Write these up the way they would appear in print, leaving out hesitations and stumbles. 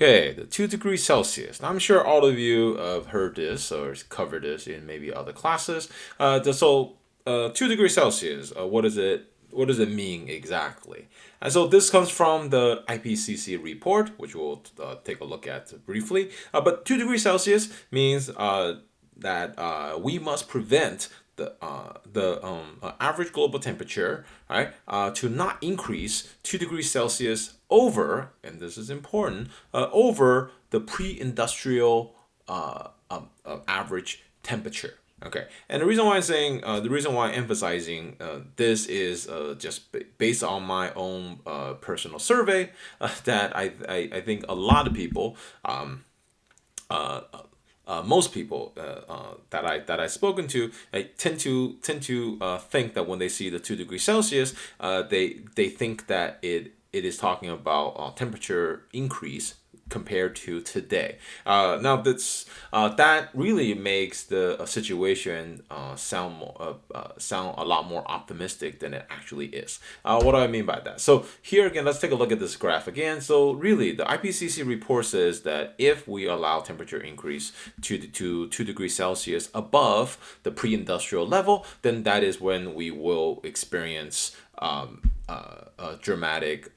Okay, the 2 degrees Celsius. Now, I'm sure all of you have heard this or covered this in maybe other classes. 2 degrees Celsius, what is it? What does it mean exactly? And so this comes from the IPCC report, which we'll take a look at briefly. But 2 degrees Celsius means that we must prevent the average global temperature, right, to not increase 2 degrees Celsius over, and this is important, over the pre-industrial average temperature. Okay, and the reason why I'm saying, the reason why I'm emphasizing this is just based on my own personal survey that I think a lot of people most people that I've spoken to, tend to think that when they see the 2 degrees Celsius, they think that it is talking about temperature increase compared to today. Now that really makes the situation sound a lot more optimistic than it actually is. What do I mean by that? So here again, let's take a look at this graph again. So really, the IPCC report says that if we allow temperature increase to 2 degrees Celsius above the pre-industrial level, then that is when we will experience a dramatic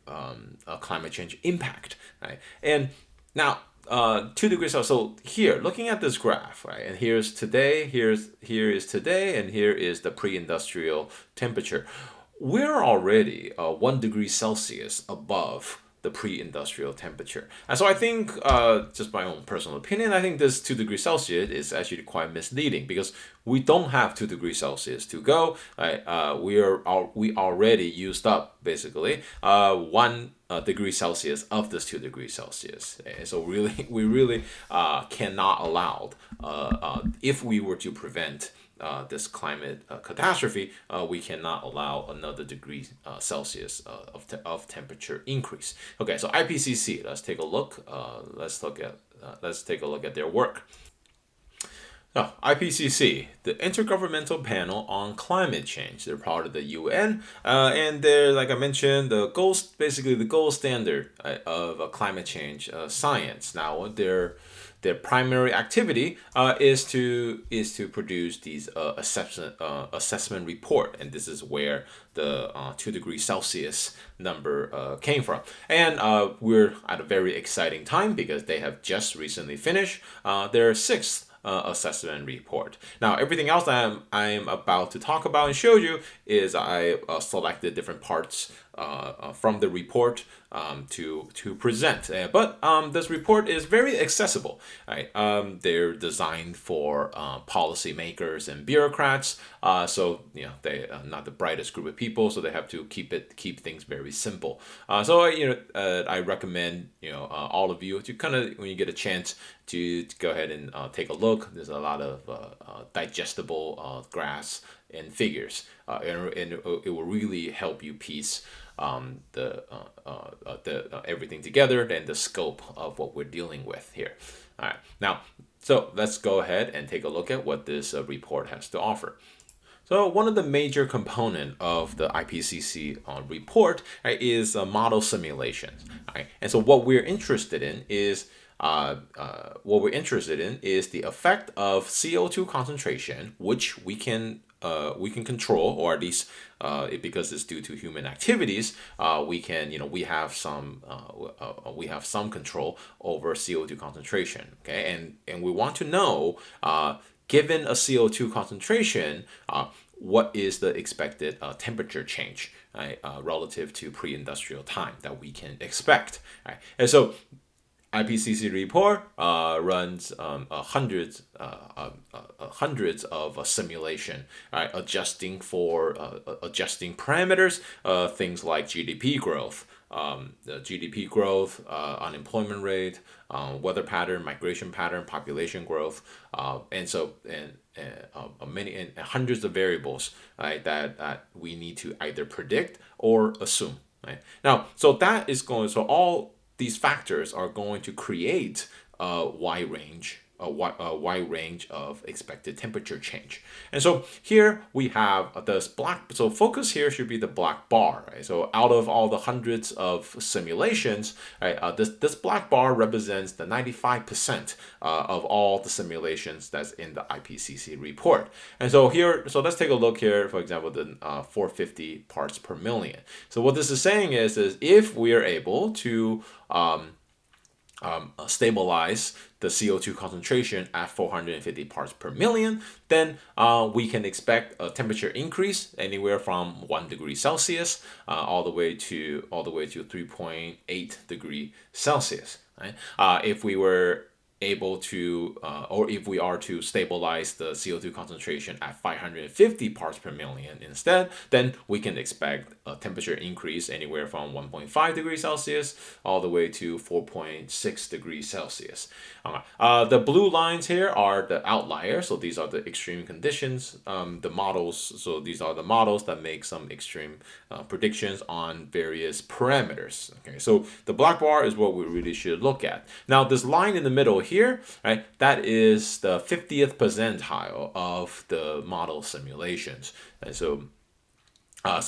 climate change impact, right? And now, 2 degrees Celsius. So here, looking at this graph, right, and here's today, here is today, and here is the pre-industrial temperature. We're already 1 degree Celsius above the pre-industrial temperature. And so I think, just my own personal opinion, I think this 2 degrees Celsius is actually quite misleading because we don't have 2 degrees Celsius to go. Right? We already used up basically 1 degree Celsius of this 2 degrees Celsius. And so really, we really cannot allow, if we were to prevent this climate catastrophe, we cannot allow another degree Celsius of temperature increase. Okay, so IPCC. Let's take a look. Let's take a look at their work. Now, IPCC, the Intergovernmental Panel on Climate Change. They're part of the UN, and they're, like I mentioned, basically the gold standard of climate change science. Now, their primary activity is to produce these assessment report, and this is where the 2 degrees Celsius number came from. And we're at a very exciting time because they have just recently finished their sixth assessment report. Now, everything else that I'm about to talk about and show you is I selected different parts from the report to present. But this report is very accessible. Right? They're designed for policymakers and bureaucrats. So they are not the brightest group of people, so they have to keep things very simple. I recommend all of you to kind of, when you get a chance, to go ahead and take a look. There's a lot of digestible graphs and figures, and it will really help you piece the everything together and the scope of what we're dealing with here. All right, now, so let's go ahead and take a look at what this report has to offer. So one of the major component of the IPCC report, right, is model simulations. Right? And so what we're interested in is the effect of CO2 concentration, which we can control, or at least because it's due to human activities, we have some control over CO2 concentration. Okay, and we want to know, given a CO2 concentration, what is the expected temperature change, right, relative to pre-industrial time that we can expect. Right? And so IPCC report runs hundreds of simulation, right, adjusting parameters, things like GDP growth, unemployment rate, weather pattern, migration pattern, population growth, and hundreds of variables, right, that we need to either predict or assume. Right? Now, so all these factors are going to create a wide range a wide range of expected temperature change. And so here we have this black, so focus here should be the black bar, right? So out of all the hundreds of simulations, right, this black bar represents the 95% of all the simulations that's in the IPCC report. And so here, so let's take a look here, for example, the 450 parts per million. So what this is saying is if we are able to stabilize the CO2 concentration at 450 parts per million, then we can expect a temperature increase anywhere from 1 degree Celsius all the way to 3.8 degree Celsius. Right? If we were able to, or if we are to stabilize the CO2 concentration at 550 parts per million instead, then we can expect a temperature increase anywhere from 1.5 degrees Celsius all the way to 4.6 degrees Celsius. The blue lines here are the outliers, so these are the extreme conditions. The models, so these are the models that make some extreme predictions on various parameters. Okay, so the black bar is what we really should look at. Now, this line in the middle here, right, that is the 50th percentile of the model simulations. And so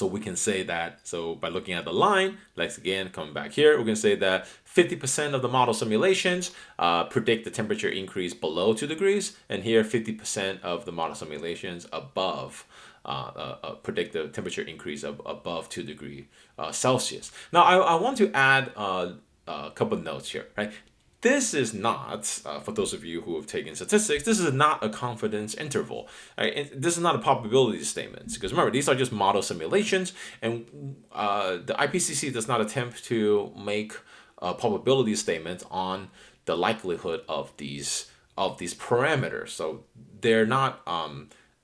we can say that, so by looking at the line, let's again come back here, we can say that 50% of the model simulations predict the temperature increase below 2 degrees, and here 50% of the model simulations above predict the temperature increase of above 2 degrees Celsius. Now, I want to add a couple notes here, right? This is not, for those of you who have taken statistics, this is not a confidence interval. Right? This is not a probability statement. Because remember, these are just model simulations, and the IPCC does not attempt to make a probability statement on the likelihood of these parameters. So they're not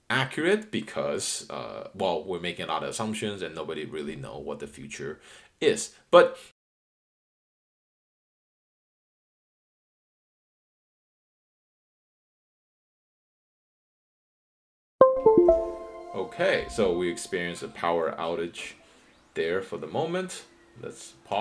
accurate because, well, we're making a lot of assumptions and nobody really know what the future is. But okay, so we experienced a power outage there for the moment. Let's pause.